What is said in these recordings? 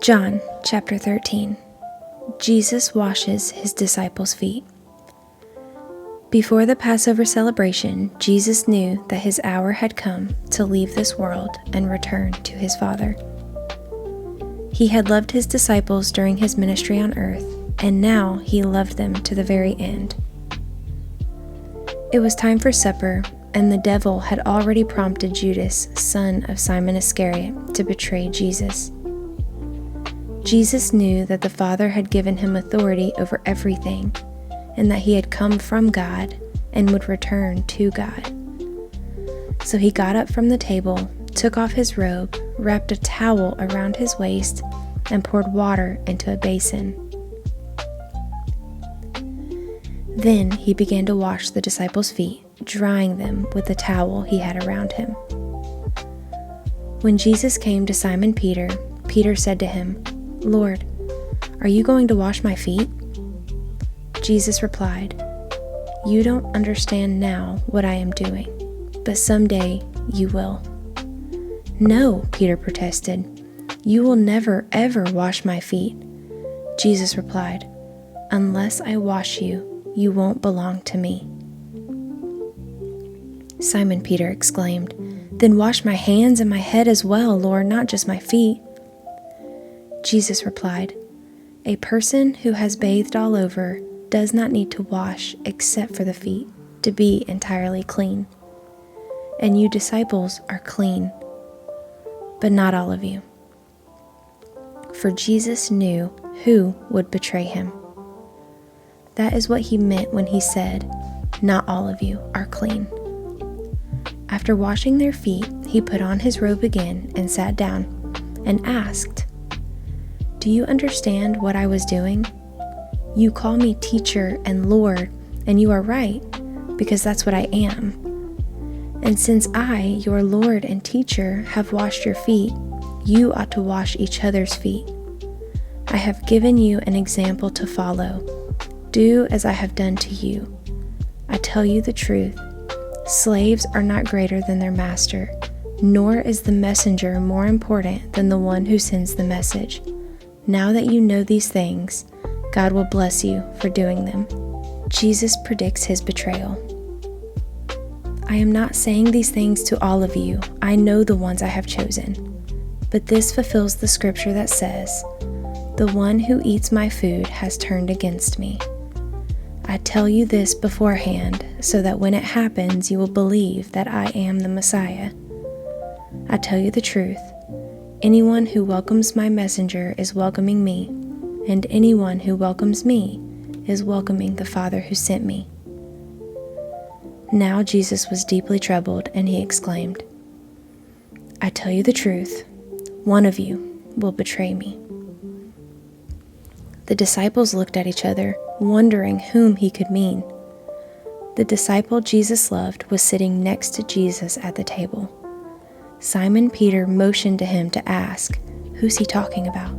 John chapter 13. Jesus washes his disciples' feet. Before the Passover celebration, Jesus knew that his hour had come to leave this world and return to his Father. He had loved his disciples during his ministry on earth, and now he loved them to the very end. It was time for supper, and the devil had already prompted Judas, son of Simon Iscariot, to betray Jesus. Jesus knew that the Father had given him authority over everything, and that he had come from God and would return to God. So he got up from the table, took off his robe, wrapped a towel around his waist, and poured water into a basin. Then he began to wash the disciples' feet, drying them with the towel he had around him. When Jesus came to Simon Peter, Peter said to him, "Lord, are you going to wash my feet?" Jesus replied, "You don't understand now what I am doing, but someday you will." "No," Peter protested, "you will never ever wash my feet." Jesus replied, "Unless I wash you, you won't belong to me." Simon Peter exclaimed, "Then wash my hands and my head as well, Lord, not just my feet." Jesus replied, "A person who has bathed all over does not need to wash except for the feet to be entirely clean. And you disciples are clean, but not all of you." For Jesus knew who would betray him. That is what he meant when he said, "Not all of you are clean." After washing their feet, he put on his robe again and sat down and asked, "Do you understand what I was doing? You call me teacher and Lord, and you are right, because that's what I am. And since I, your Lord and teacher, have washed your feet, you ought to wash each other's feet. I have given you an example to follow. Do as I have done to you. I tell you the truth. Slaves are not greater than their master, nor is the messenger more important than the one who sends the message. Now that you know these things, God will bless you for doing them." Jesus predicts his betrayal. "I am not saying these things to all of you. I know the ones I have chosen. But this fulfills the scripture that says, 'The one who eats my food has turned against me.' I tell you this beforehand, so that when it happens, you will believe that I am the Messiah. I tell you the truth. Anyone who welcomes my messenger is welcoming me, and anyone who welcomes me is welcoming the Father who sent me." Now Jesus was deeply troubled, and he exclaimed, "I tell you the truth, one of you will betray me." The disciples looked at each other, wondering whom he could mean. The disciple Jesus loved was sitting next to Jesus at the table. Simon Peter motioned to him to ask, "Who's he talking about?"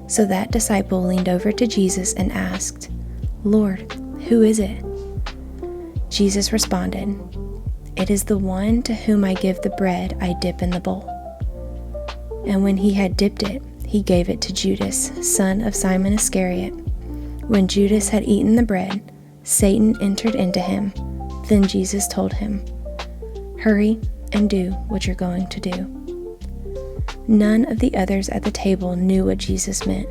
So that disciple leaned over to Jesus and asked, "Lord, who is it?" Jesus responded, "It is the one to whom I give the bread I dip in the bowl." And when he had dipped it, he gave it to Judas, son of Simon Iscariot. When Judas had eaten the bread, Satan entered into him. Then Jesus told him, "Hurry and do what you're going to do." None of the others at the table knew what Jesus meant.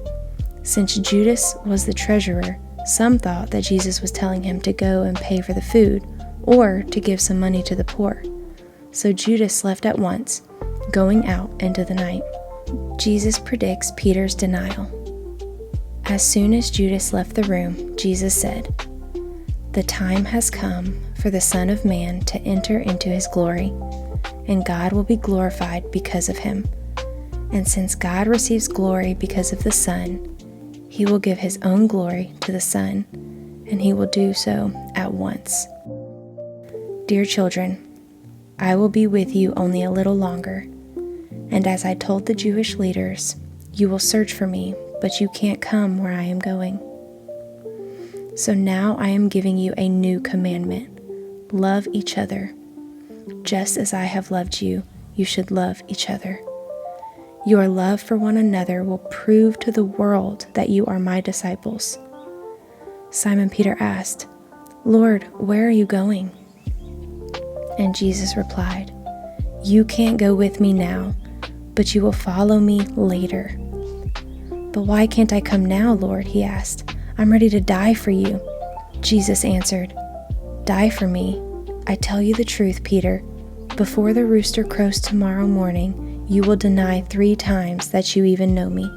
Since Judas was the treasurer, some thought that Jesus was telling him to go and pay for the food or to give some money to the poor. So Judas left at once, going out into the night. Jesus predicts Peter's denial. As soon as Judas left the room, Jesus said, "The time has come for the Son of Man to enter into his glory, and God will be glorified because of him. And since God receives glory because of the Son, he will give his own glory to the Son, and he will do so at once. Dear children, I will be with you only a little longer. And as I told the Jewish leaders, you will search for me, but you can't come where I am going. So now I am giving you a new commandment. Love each other. Just as I have loved you, you should love each other. Your love for one another will prove to the world that you are my disciples." Simon Peter asked, "Lord, where are you going?" And Jesus replied, "You can't go with me now, but you will follow me later." "But why can't I come now, Lord?" he asked. "I'm ready to die for you." Jesus answered, "Die for me? I tell you the truth, Peter. Before the rooster crows tomorrow morning, you will deny 3 times that you even know me."